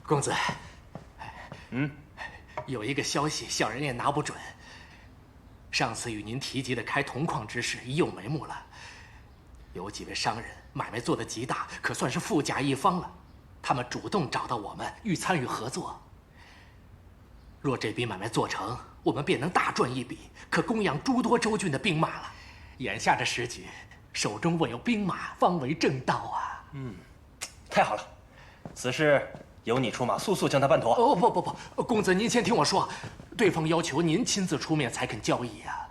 公子，有一个消息，小人也拿不准。上次与您提及的开铜矿之事已有眉目了，有几位商人买卖做得极大，可算是富甲一方了。他们主动找到我们，欲参与合作。若这笔买卖做成，我们便能大赚一笔，可供养诸多州郡的兵马了。眼下这时局，手中握有兵马，方为正道啊！太好了，此事由你出马，速速将他办妥。哦不，公子您先听我说，对方要求您亲自出面才肯交易啊。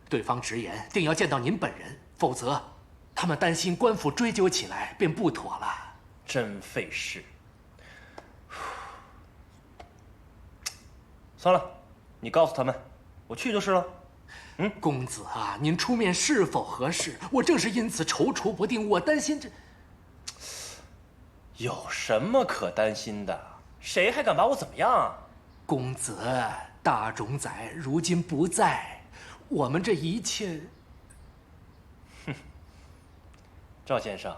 对方直言定要见到您本人，否则他们担心官府追究起来便不妥了。真费事。算了，你告诉他们，我去就是了。公子啊，您出面是否合适？我正是因此踌躇不定，我担心这。有什么可担心的？谁还敢把我怎么样啊？公子，大冢宰如今不在，我们这一切……赵先生，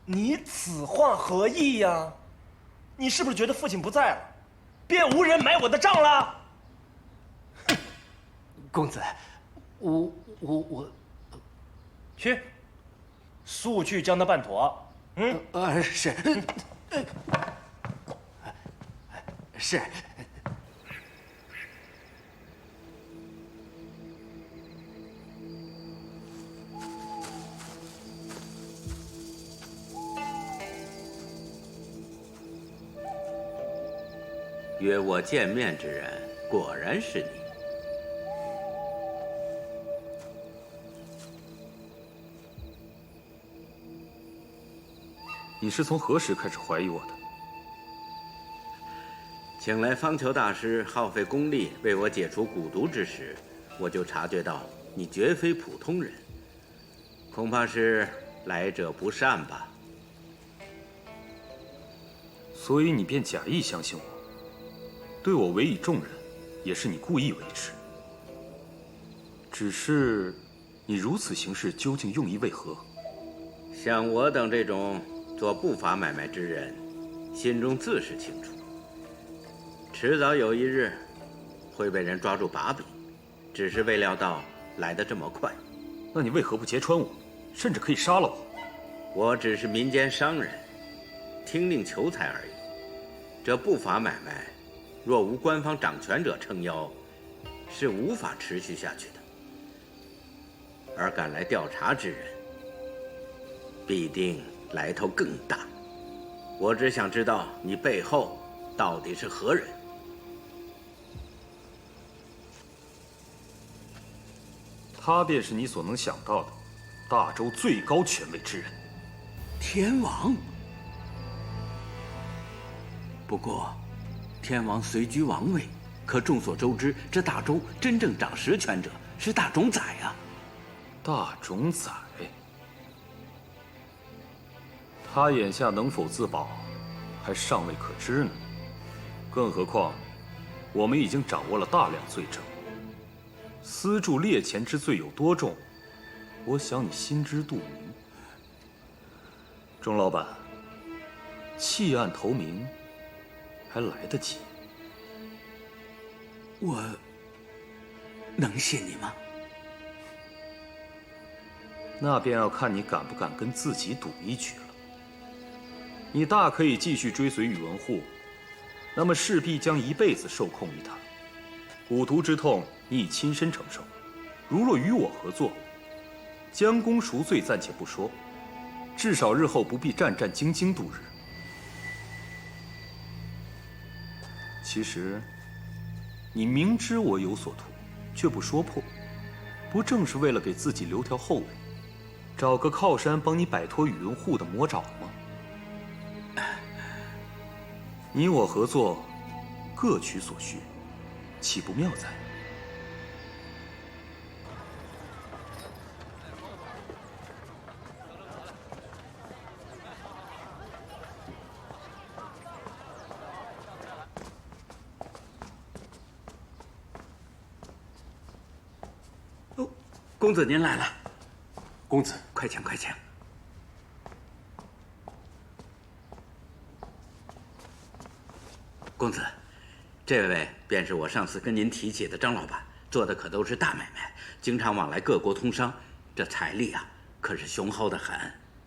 你此话何意呀？你是不是觉得父亲不在了，便无人买我的账了？公子，我去，速去将他办妥。是，是。约我见面之人，果然是你。你是从何时开始怀疑我的？请来方求大师耗费功力为我解除蛊毒之时，我就察觉到你绝非普通人，恐怕是来者不善吧。所以你便假意相信我，对我委以重任，也是你故意为之。只是，你如此行事究竟用意为何？像我等这种做不法买卖之人，心中自是清楚，迟早有一日会被人抓住把柄，只是未料到来得这么快。那你为何不揭穿我，甚至可以杀了我？我只是民间商人，听令求财而已。这不法买卖，若无官方掌权者撑腰，是无法持续下去的。而赶来调查之人，必定来头更大。我只想知道你背后到底是何人。他便是你所能想到的大周最高权位之人——天王。不过，天王虽居王位，可众所周知，这大周真正掌实权者是大冢宰啊。大冢宰，他眼下能否自保，还尚未可知呢。更何况，我们已经掌握了大量罪证。私铸劣钱之罪有多重，我想你心知肚明。钟老板，弃暗投明，还来得及。我能信你吗？那便要看你敢不敢跟自己赌一局了。你大可以继续追随宇文护，那么势必将一辈子受控于他。蛊毒之痛，你已亲身承受。如若与我合作，将功赎罪暂且不说，至少日后不必战战兢兢度日。其实，你明知我有所图，却不说破，不正是为了给自己留条后尾，找个靠山帮你摆脱宇文护的魔爪吗？你我合作，各取所需，岂不妙哉？公子您来了。公子，快请快请。公子，这位便是我上次跟您提起的张老板，做的可都是大买卖，经常往来各国通商，这财力啊可是雄厚的很。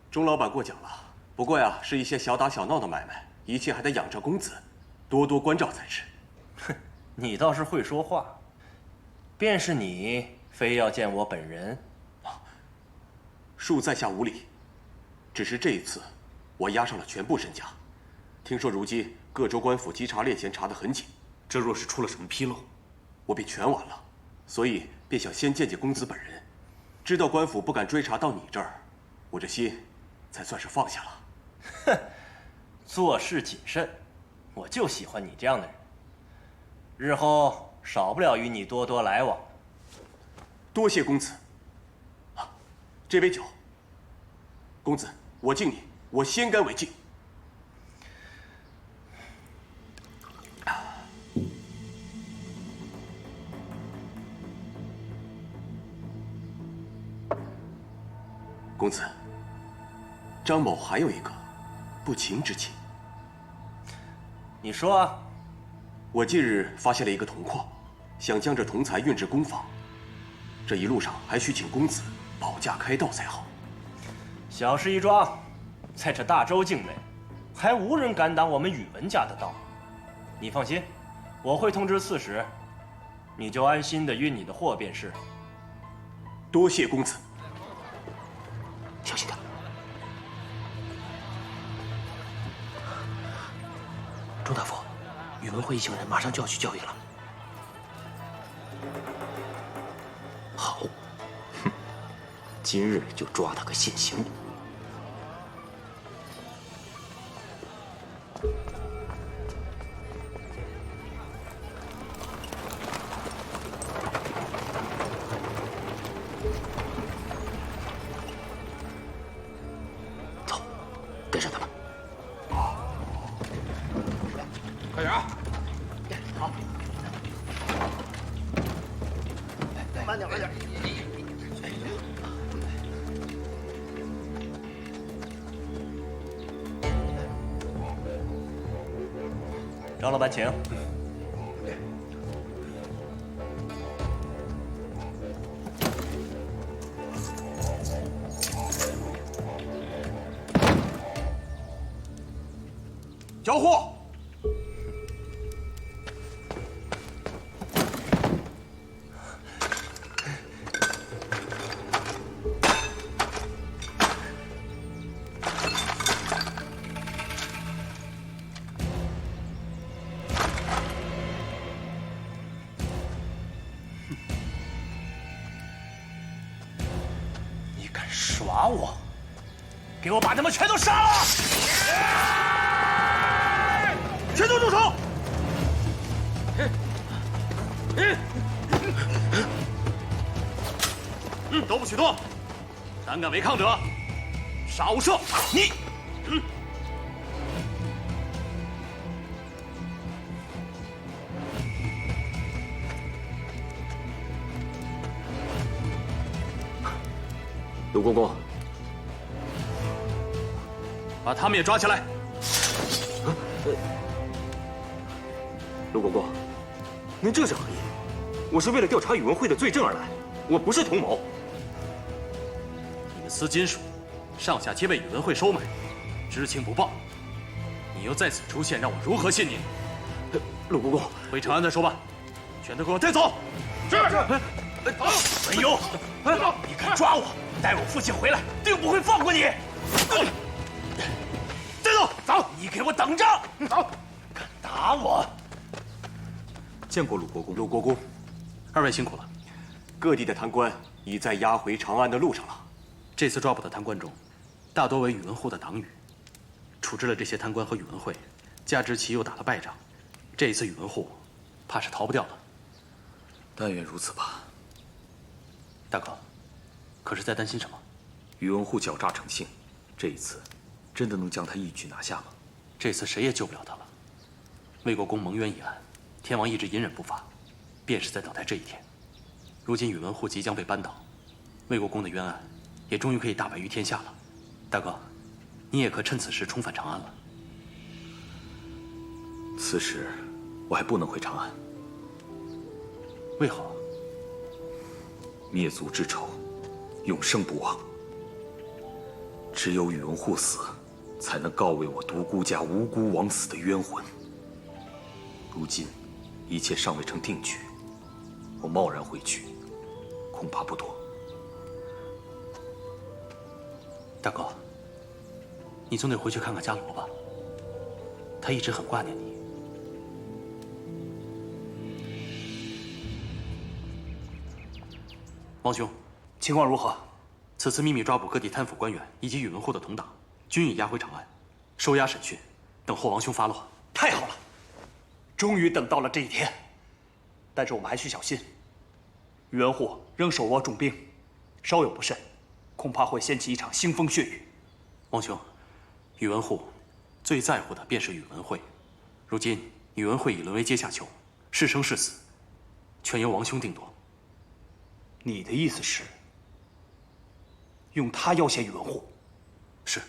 钟老板过奖了，不过呀，是一些小打小闹的买卖，一切还得仰仗公子，多多关照才是。哼，你倒是会说话。便是你非要见我本人，恕在下无礼。只是这一次，我押上了全部身家。听说如今各州官府稽查猎钱查得很紧，这若是出了什么纰漏，我便全完了。所以便想先见见公子本人，知道官府不敢追查到你这儿，我这心才算是放下了。哼，做事谨慎，我就喜欢你这样的人。日后少不了与你多多来往。多谢公子。啊，这杯酒，公子，我敬你，我先干为敬。公子，张某还有一个不情之请。你说啊。我近日发现了一个铜矿，想将这铜材运至工坊。这一路上还需请公子保驾开道才好。小事一桩，在这大周境内，还无人敢挡我们宇文家的道。你放心，我会通知刺史，你就安心的运你的货便是。多谢公子。小心点。钟大夫，宇文会一行人马上就要去教育了。好，哼，今日就抓他个现行。走，跟上他们。快点啊！好，慢点，慢点。张老板，请。交货。你敢耍我？给我把他们全都杀了！全都住手！都不许动！胆敢违抗者，杀无赦！你，陆公公，把他们也抓起来。陆公公，您这是何意？我是为了调查宇文会的罪证而来，我不是同谋。你们私金属，上下皆被宇文会收买，知情不报。你又在此出现，让我如何信你？陆公公，回长安再说吧。全都给我带走！是。文幽，你敢抓我，待我父亲回来，定不会放过你。带走，走！你给我等着！走！敢打我！见过鲁国公。鲁国公，二位辛苦了。各地的贪官已在押回长安的路上了。这次抓捕的贪官中，大多为宇文护的党羽。处置了这些贪官和宇文会，加之其又打了败仗，这一次宇文护怕是逃不掉了。但愿如此吧。大哥，可是在担心什么？宇文护狡诈成性，这一次真的能将他一举拿下吗？这次谁也救不了他了。魏国公蒙冤一案，天王一直隐忍不发，便是在等待这一天。如今宇文护即将被扳倒，魏国公的冤案也终于可以大白于天下了。大哥，你也可趁此时重返长安了。此时我还不能回长安。为何？灭族之仇，永生不忘。只有宇文护死，才能告慰我独孤家无辜枉死的冤魂。如今，一切尚未成定局，我贸然回去，恐怕不妥。大哥，你总得回去看看伽罗吧，他一直很挂念你。王兄，情况如何？此次秘密抓捕各地贪腐官员以及宇文护的同党，均已押回长安，收押审讯，等候王兄发落。太好了，终于等到了这一天。但是我们还需小心，宇文护仍手握重兵，稍有不慎，恐怕会掀起一场腥风血雨。王兄，宇文护最在乎的便是宇文慧，如今宇文慧已沦为阶下囚，是生是死，全由王兄定夺。你的意思是，用他要挟宇文护？是。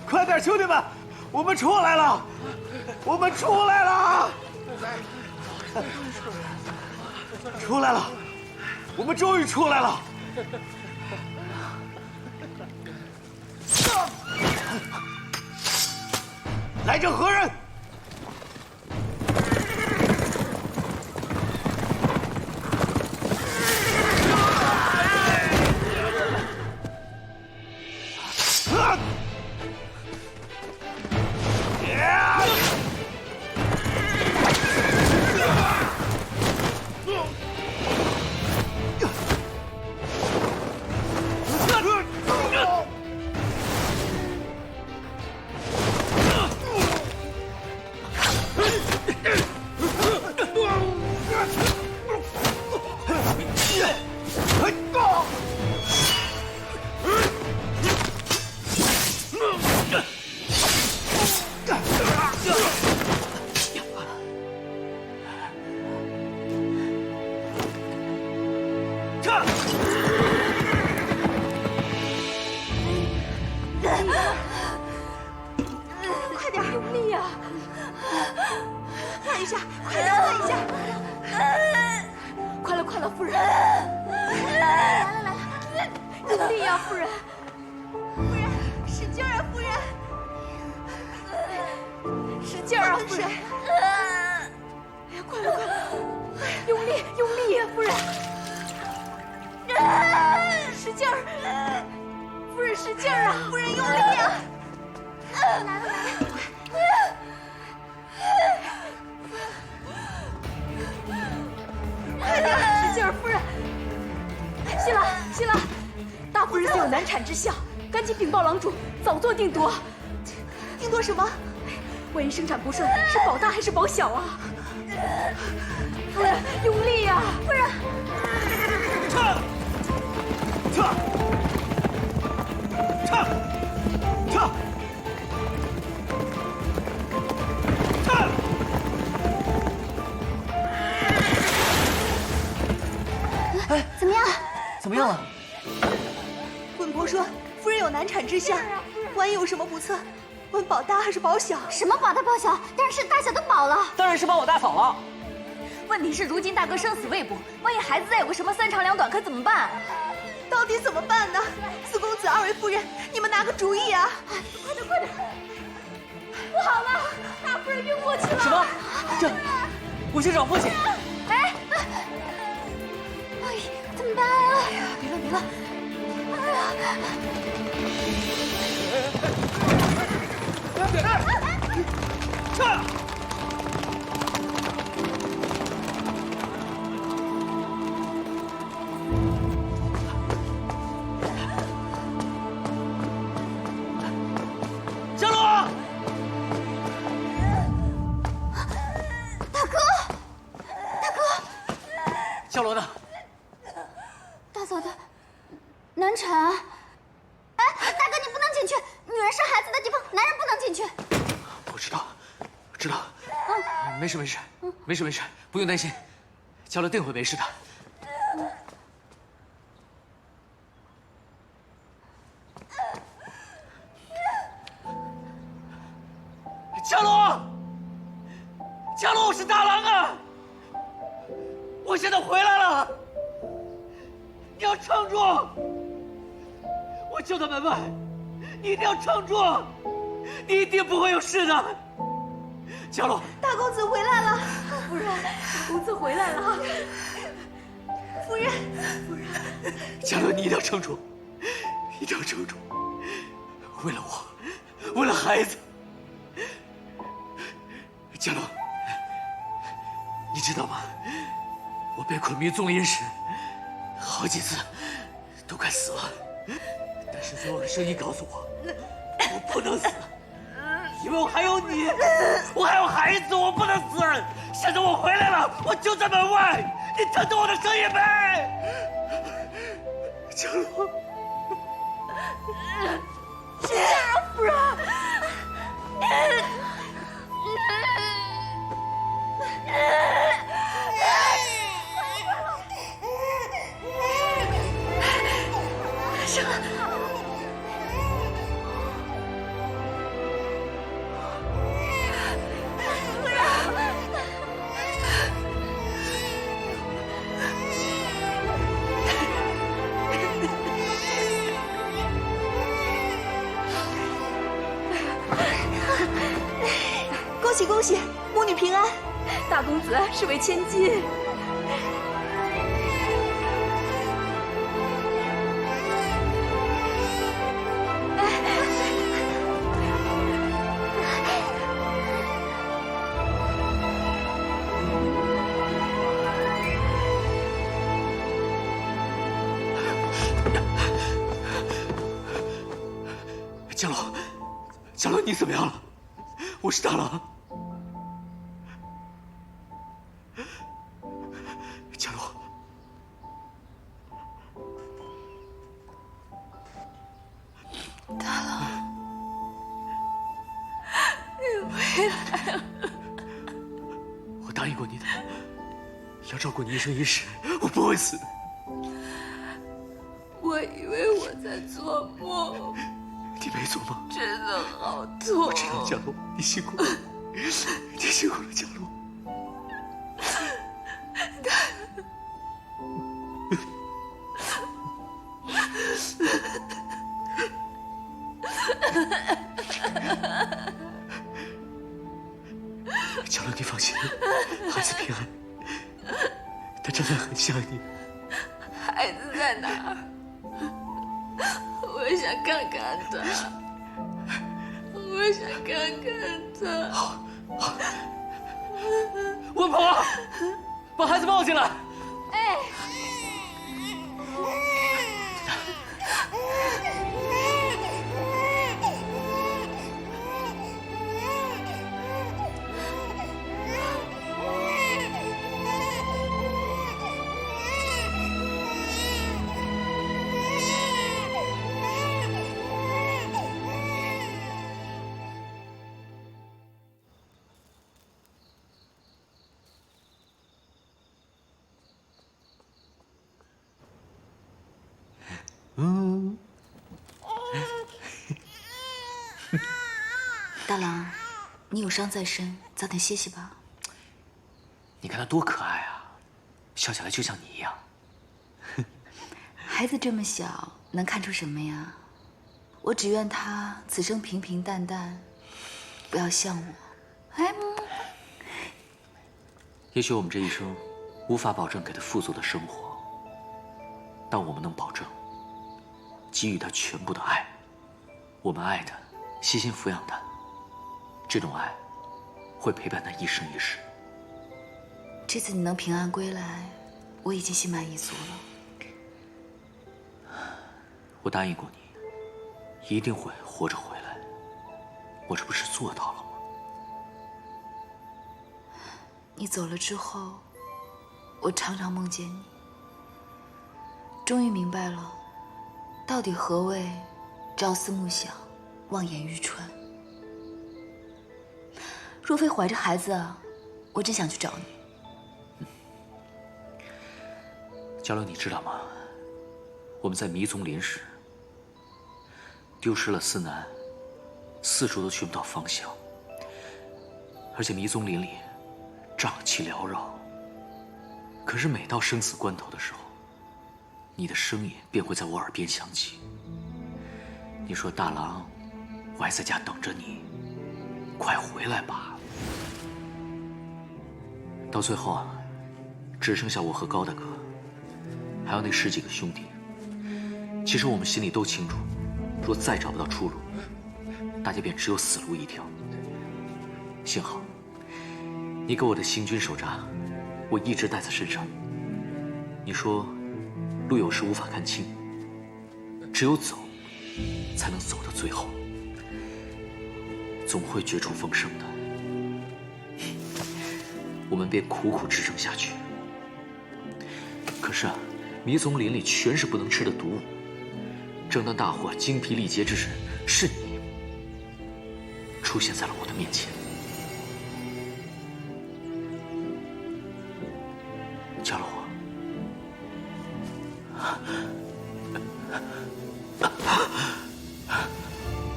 快点，兄弟们，我们出来了！我们出来了！出来了！我们终于出来了！来者何人？快点，用力呀！快一下，快点，快一下！快了，快了，夫人！来了，来了！用力呀，夫人！夫人，使劲啊，夫人！使劲啊，夫人！哎呀，快了，快了！用力，用力呀，夫人！使劲儿！夫人使劲儿啊！夫人用力呀！来了，来了！快点，使劲儿，夫人！行了，行了，大夫人虽有难产之象，赶紧禀报郎主，早做定夺。定夺什么？万一生产不顺，是保大还是保小啊？夫人，用力呀！夫人！哎，怎么样？怎么样了？稳婆说夫人有难产之象，万一有什么不测，问保大还是保小？什么保大保小？当然是大小都保了。当然是保我大嫂了。问题是如今大哥生死未卜，万一孩子再有个什么三长两短，可怎么办？到底怎么办呢？四公子、二位夫人，你们拿个主意啊！快点，快点！不好了，大夫人晕过去了。什么？这，我去找父亲。哎，怎么办啊？哎呀，别了，别了！小罗，大哥，大哥。小罗呢？大嫂的难产。哎，大哥，你不能进去，女人生孩子的地方，男人不能进去。我知道，知道。没事，不用担心，小罗定会没事的。伽罗，伽罗，我是大郎啊！我现在回来了，你要撑住！我就在门外，你一定要撑住，你一定不会有事的。伽罗，大公子回来了，夫人，大公子回来了，夫人，伽罗，你一定要撑住，一定要撑住，为了我，为了孩子。伽罗，你知道吗？我被捆迷踪营时，好几次都快死了，但是总有个声音告诉我，我不能死，因为我还有你，我还有孩子，我不能死。现在我回来了，我就在门外，你听懂我的声音没？伽罗，夫人。生了。恭喜恭喜，母女平安！大公子是为千金。伽罗，你怎么样了？我是大郎。伽罗，大郎，你回来了。我答应过你的，要照顾你一生一世，我不会死的。我以为我在做梦。你没做梦，真的好痛。我知道，伽罗，你辛苦了，你辛苦了，伽罗。伽罗，你放心，孩子平安，他真的很想你。孩子在哪儿？我想看看他，我想看看他。好，温婆，把孩子抱进来。哎。大郎，你有伤在身，早点歇息吧。你看他多可爱啊，笑起来就像你一样。孩子这么小，能看出什么呀？我只愿他此生平平淡淡，不要像我。哎，也许我们这一生无法保证给他富足的生活，但我们能保证给予他全部的爱。我们爱他，悉心抚养他，这种爱会陪伴他一生一世。这次你能平安归来，我已经心满意足了。我答应过你，一定会活着回来。我这不是做到了吗？你走了之后，我常常梦见你，终于明白了，到底何谓朝思暮想，望眼欲穿。若非怀着孩子啊，我真想去找你。嘉乐，你知道吗？我们在迷踪林时，丢失了思南，四处都寻不到方向，而且迷踪林里瘴气缭绕。可是每到生死关头的时候，你的声音便会在我耳边响起。你说：“大郎，我还在家等着你，快回来吧。”到最后啊，只剩下我和高大哥，还有那10几个兄弟。其实我们心里都清楚，若再找不到出路，大家便只有死路一条。幸好，你给我的行军手札，我一直带在身上。你说，路有时无法看清，只有走，才能走到最后，总会绝处逢生的。我们便苦苦支撑下去。可是啊，迷踪林里全是不能吃的毒物。正当大伙精疲力竭之时，是你出现在了我的面前。嘉罗，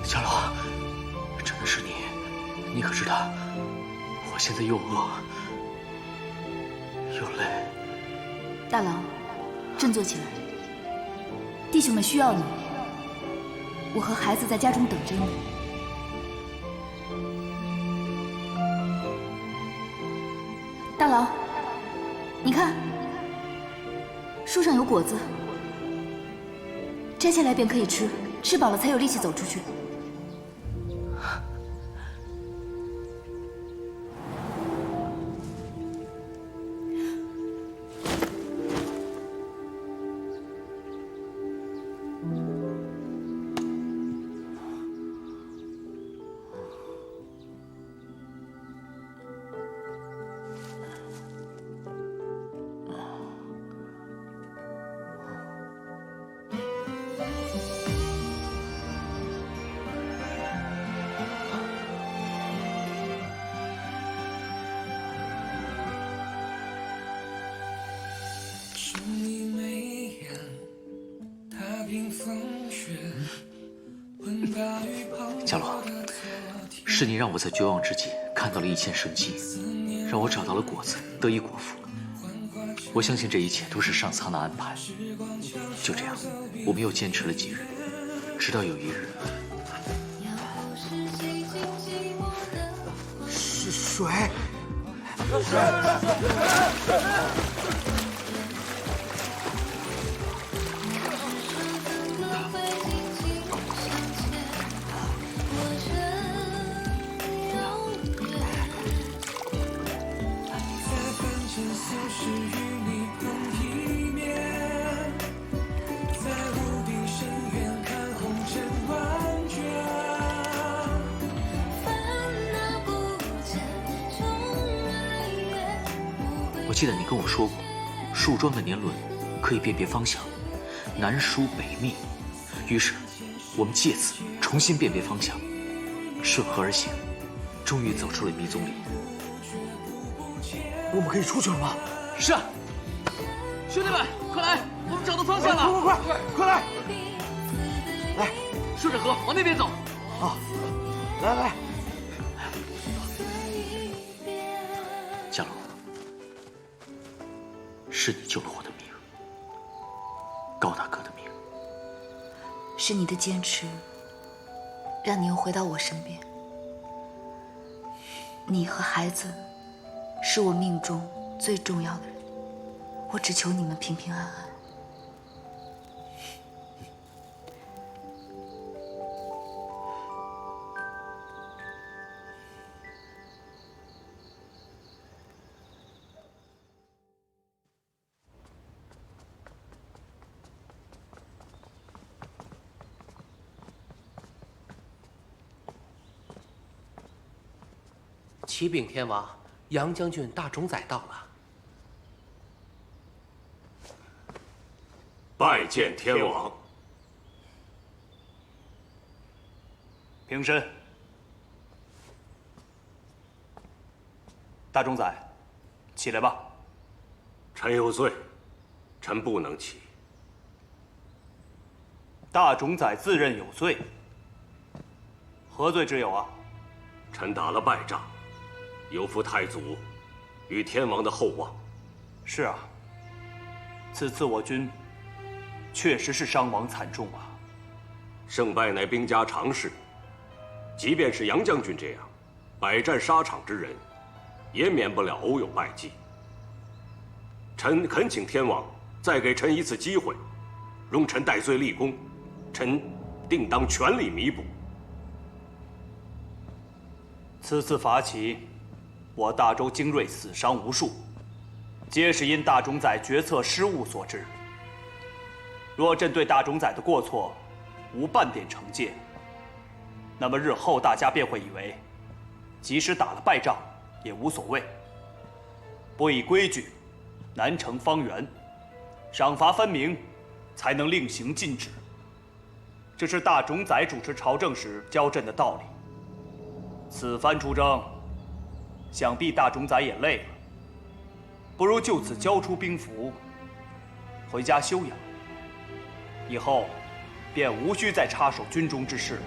嘉罗，真的是你？你可知道，我现在又饿又累。大郎，振作起来，弟兄们需要你。我和孩子在家中等着你。大郎，你看，树上有果子，摘下来便可以吃，吃饱了才有力气走出去。嘉罗，是你让我在绝望之际看到了一线生机，让我找到了果子，得以果腹。我相信这一切都是上苍的安排。就这样，我们又坚持了几日，直到有一日，是水。我记得你跟我说过，树桩的年轮可以辨别方向，南疏北密。于是，我们借此重新辨别方向，顺河而行，终于走出了迷踪林。我们可以出去了吗？是啊，兄弟们，快来，我们找到方向了！快来！来，顺着河往那边走。啊，来！嘉龙，是你救了我的命，高大哥的命。是你的坚持，让你又回到我身边。你和孩子，是我命中最重要的人。我只求你们平平安安。启禀天王，杨将军大冢宰到了。见天王。平身。大冢宰，起来吧。臣有罪，臣不能起。大冢宰自认有罪，何罪之有啊？臣打了败仗，有负太祖与天王的厚望。是啊，此次我军确实是伤亡惨重啊。胜败乃兵家常事，即便是杨将军这样百战沙场之人，也免不了偶有败绩。臣恳请天王再给臣一次机会，容臣戴罪立功，臣定当全力弥补。此次伐齐，我大周精锐死伤无数，皆是因大冢宰决策失误所致。若朕对大冢宰的过错无半点惩戒，那么日后大家便会以为，即使打了败仗也无所谓。不以规矩，难成方圆；赏罚分明，才能令行禁止。这是大冢宰主持朝政时教朕的道理。此番出征，想必大冢宰也累了，不如就此交出兵符，回家休养。以后便无需再插手军中之事了。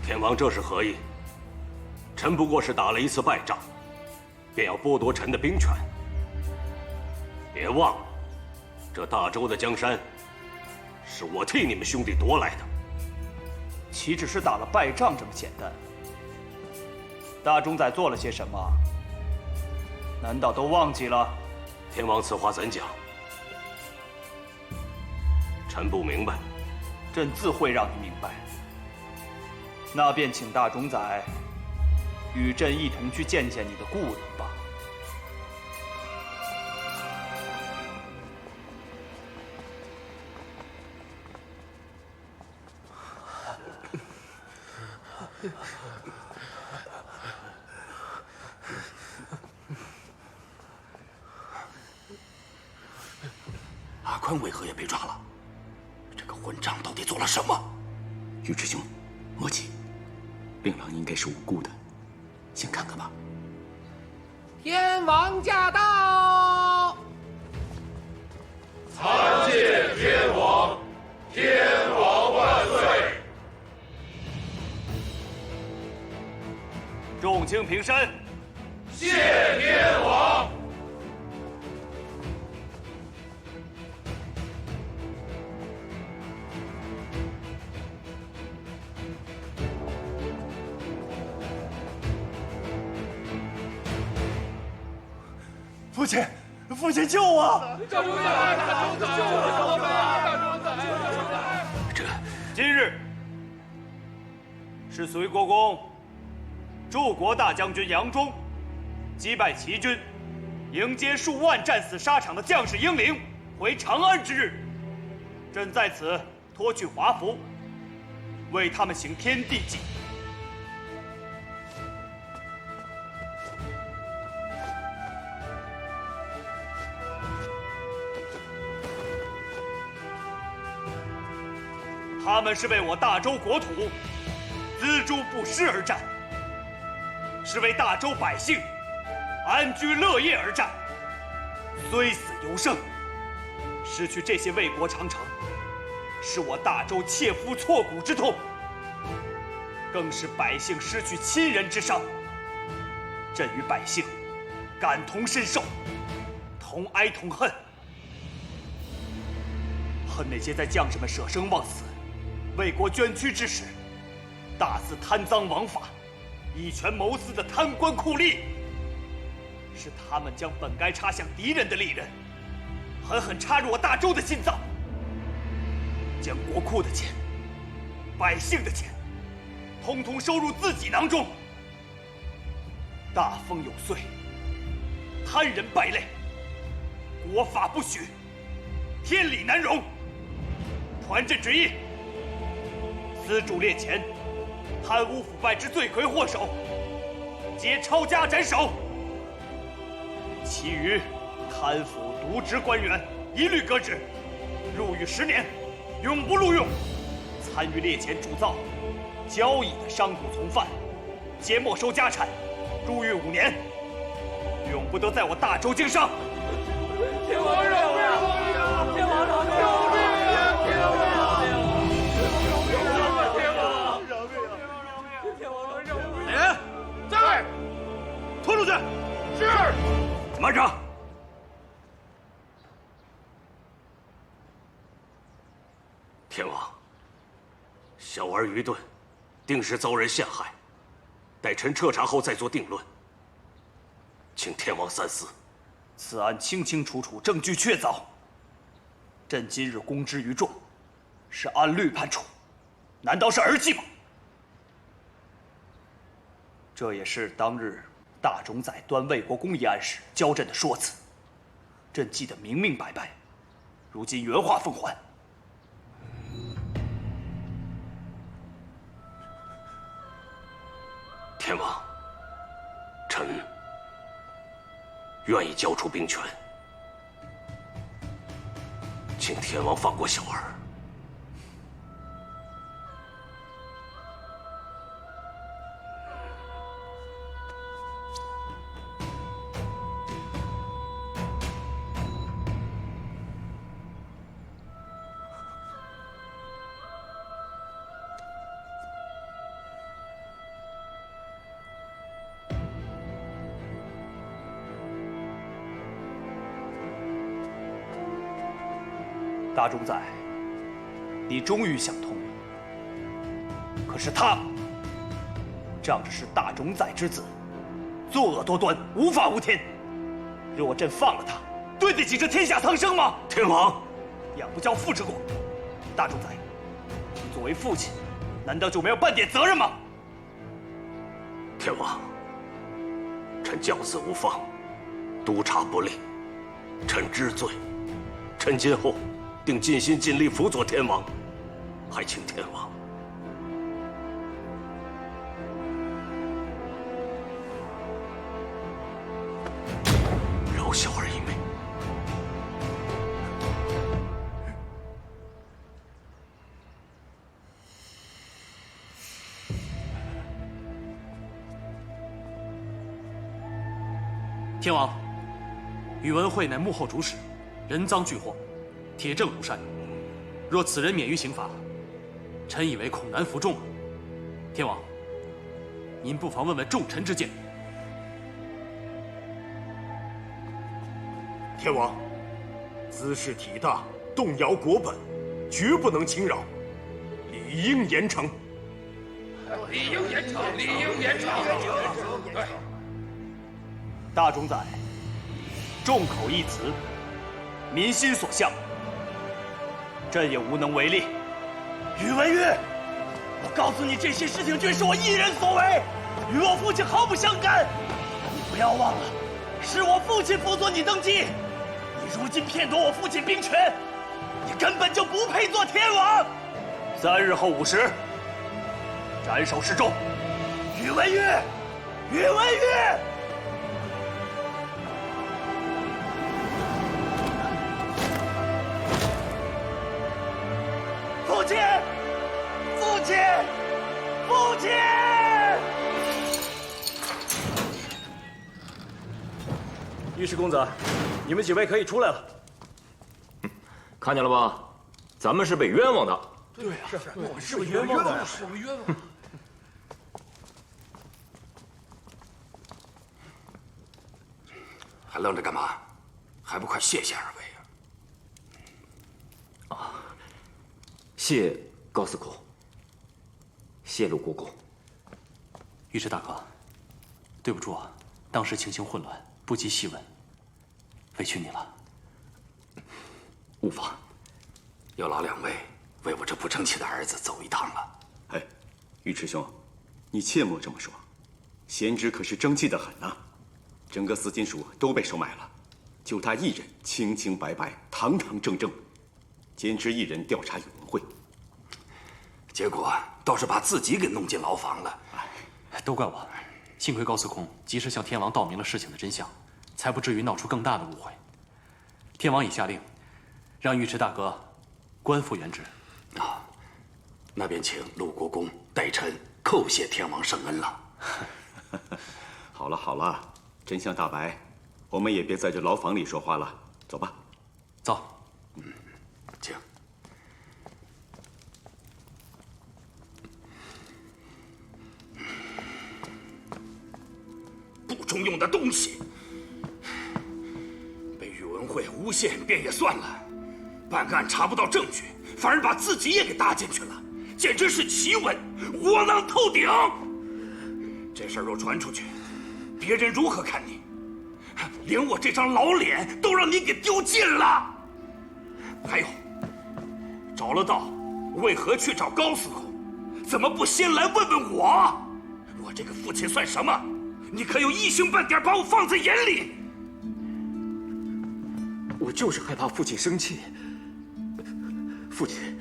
天王这是何意？臣不过是打了一次败仗，便要剥夺臣的兵权？别忘了，这大周的江山，是我替你们兄弟夺来的。岂只是打了败仗这么简单？大冢宰做了些什么？难道都忘记了？天王此话怎讲？臣不明白。朕自会让你明白。那便请大冢宰与朕一同去见见你的故人吧。阿宽为何也被抓了？这个混账到底做了什么？尉迟兄，莫急，令郎应该是无辜的，先看看吧。天王驾到！参见天王，天王万岁！众卿平身。谢天王。父亲，父亲救我！大冢宰，大冢宰，救我们啊！大冢宰，这今日是隋国公柱国大将军杨忠击败齐军，迎接数万战死沙场的将士英灵回长安之日。朕在此脱去华服，为他们行天地祭。他们是为我大周国土锱铢不施而战，是为大周百姓安居乐业而战。虽死犹生，失去这些为国长城，是我大周切肤挫骨之痛，更是百姓失去亲人之伤。朕与百姓感同身受，同哀同恨，恨那些在将士们舍生忘死、为国捐躯之时，大肆贪赃枉法、以权谋私的贪官酷吏，是他们将本该插向敌人的利刃，狠狠插入我大周的心脏，将国库的钱、百姓的钱，统统收入自己囊中。大风有岁，贪人败类，国法不许，天理难容。传朕旨意，私铸列钱、贪污腐败之罪魁祸首，皆抄家斩首；其余贪腐渎职官员，一律革职，入狱10年，永不录用。参与猎钱铸造、交易的商贾从犯，皆没收家产，入狱5年，永不得在我大周经商。天王饶命！天王饶命！饶命！天王饶命！天王饶命！天王饶命！来人，在，拖出去。是。慢着。天王，小儿愚钝，定是遭人陷害，待臣彻查后再做定论，请天王三思。此案清清楚楚，证据确凿。朕今日公之于众，是按律判处，难道是儿戏吗？这也是当日大冢宰端魏国公一案时教朕的说辞，朕记得明明白白，如今原话奉还。天王，臣愿意交出兵权，请天王放过小儿。大冢宰，你终于想通了。可是他仗着是大冢宰之子，作恶多端，无法无天。若朕放了他，对得起这天下苍生吗？天王，养不教，父之过。大冢宰，你作为父亲，难道就没有半点责任吗？天王，臣教子无方，督察不力，臣知罪。臣今后定尽心尽力辅佐天王，还请天王饶小儿一命。天王，宇文慧乃幕后主使，人赃俱获，铁证如山。若此人免于刑罚，臣以为恐难服众啊。天王，您不妨问问众臣之见。天王，兹事体大，动摇国本，绝不能轻饶，理应严惩。理应严惩，理应严惩。对。大冢宰，众口一词，民心所向，朕也无能为力。宇文钰，我告诉你，这些事情均是我一人所为，与我父亲毫不相干。你不要忘了，是我父亲辅佐你登基，你如今骗夺我父亲兵权，你根本就不配做天王。3日后5时，斩首示众。宇文钰，宇文钰。父亲，父亲，父亲！御史公子，你们几位可以出来了。看见了吧？咱们是被冤枉的。对呀，我们是被冤枉的，是被冤枉的。还愣着干嘛？还不快谢谢二位啊！谢高司空，谢陆国公。御史大哥，对不住啊，当时情形混乱，不及细问，委屈你了。无妨，有劳两位为我这不争气的儿子走一趟了。哎，尉迟兄，你切莫这么说，贤侄可是争气的很呐。整个司金署都被收买了，就他一人清清白白、堂堂正正，坚持一人调查宇文慧，结果倒是把自己给弄进牢房了。都怪我，幸亏高司空及时向天王道明了事情的真相，才不至于闹出更大的误会。天王已下令，让尉迟大哥官复原职。啊，那便请陆国公代臣叩谢天王圣恩了。好了好了，真相大白，我们也别在这牢房里说话了，走吧。走。请。不中用的东西，被宇文会诬陷便也算了，办案查不到证据，反而把自己也给搭进去了，简直是奇闻，窝囊透顶。这事儿若传出去，别人如何看你？连我这张老脸都让你给丢尽了。还有，找了道，为何去找高司空？怎么不先来问问我？我这个父亲算什么？你可有一星半点把我放在眼里？我就是害怕父亲生气。父亲，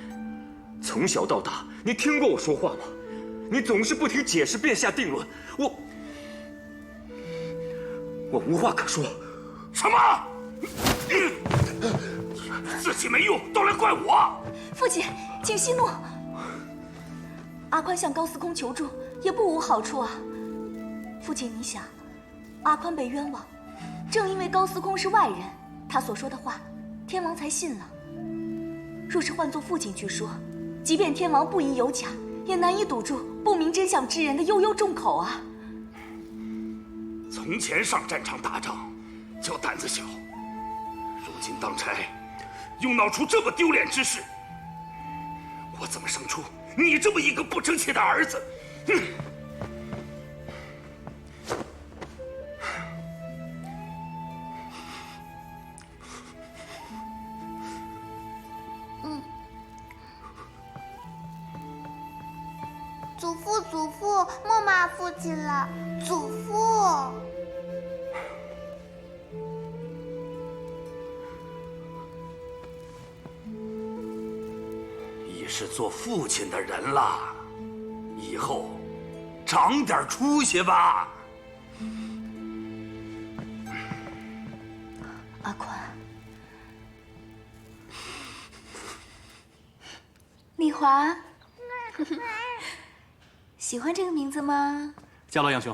从小到大，你听过我说话吗？你总是不停解释便下定论，我无话可说。什么？自己没用，都来怪我！父亲，请息怒。阿宽向高司空求助，也不无好处啊。父亲，你想，阿宽被冤枉，正因为高司空是外人，他所说的话，天王才信了。若是换做父亲去说，即便天王不疑有假，也难以堵住不明真相之人的悠悠众口啊。从前上战场打仗，叫胆子小，如今当差，又闹出这么丢脸之事，我怎么生出你这么一个不争气的儿子？哼！祖父，祖父，莫骂父亲了，祖父。已是做父亲的人了，以后长点出息吧。阿宽，丽华。喜欢这个名字吗？家老杨兄，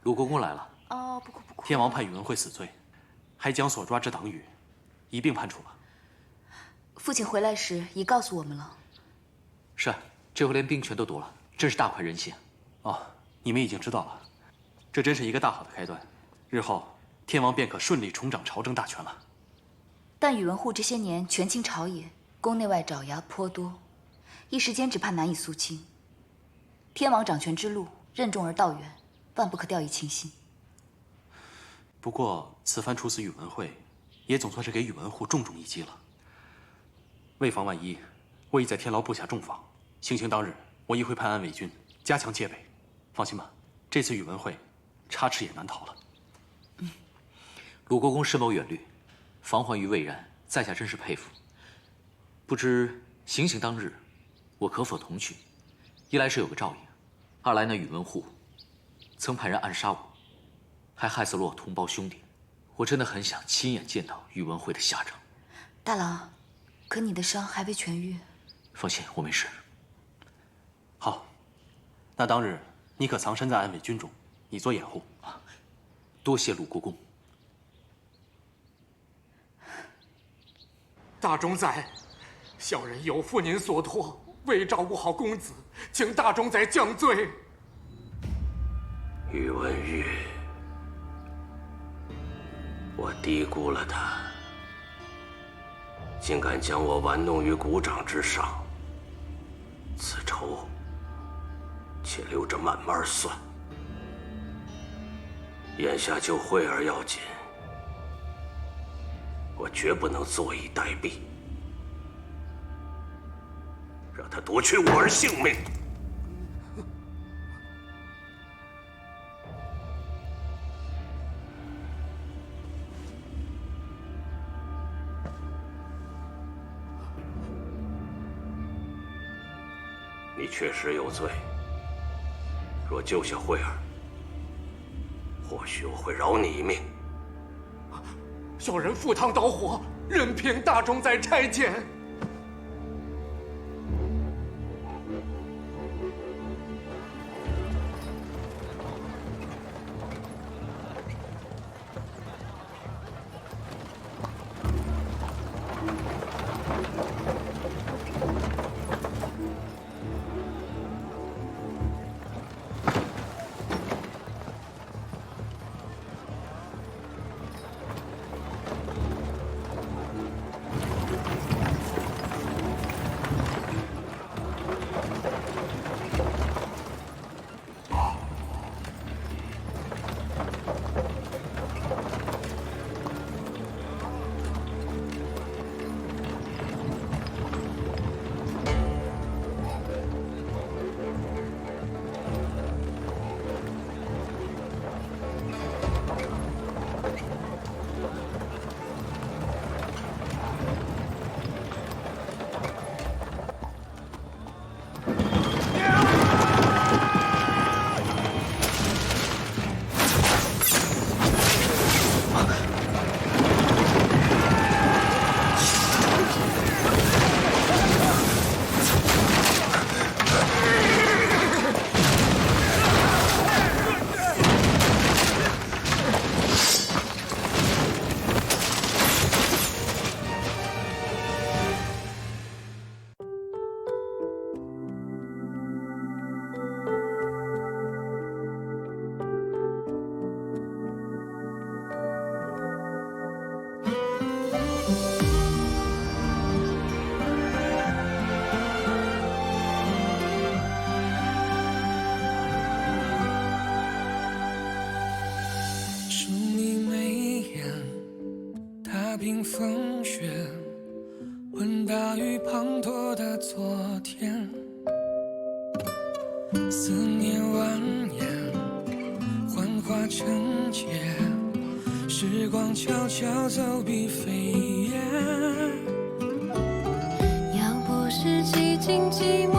陆国公来了。哦，不哭不哭。天王判宇文会死罪，还将所抓之党羽一并判处了。父亲回来时已告诉我们了。是啊，这回连兵权都夺了，真是大快人心。哦，你们已经知道了，这真是一个大好的开端，日后天王便可顺利重掌朝政大权了。但宇文护这些年权倾朝野，宫内外爪牙颇多，一时间只怕难以肃清。天王掌权之路任重而道远，万不可掉以轻心。不过此番处死宇文会，也总算是给宇文护重重一击了。为防万一，我已在天牢布下重防。行刑当日，我亦会派安卫军加强戒备。放心吧，这次宇文会插翅也难逃了。鲁国公深谋远虑，防患于未然，在下真是佩服。不知行刑当日，我可否同去？一来是有个照应，二来那宇文护曾派人暗杀我，还害死了我同胞兄弟。我真的很想亲眼见到宇文会的下场。大郎，可你的伤还未痊愈。放心，我没事。好，那当日你可藏身在安卫军中，以作掩护。多谢鲁国公。大冢宰，小人有负您所托，未照顾好公子，请大冢宰降罪。宇文玉，我低估了他，竟敢将我玩弄于股掌之上。此仇，且留着慢慢算。眼下救慧儿要紧，我绝不能坐以待毙，让他夺去我儿性命。你确实有罪，若救下慧儿，或许我会饶你一命。小人赴汤蹈火，任凭大冢宰拆建。风雪，问大雨滂沱的昨天，思念蜿蜒，幻化成劫，时光悄悄走笔飞烟。要不是寂静寂寞。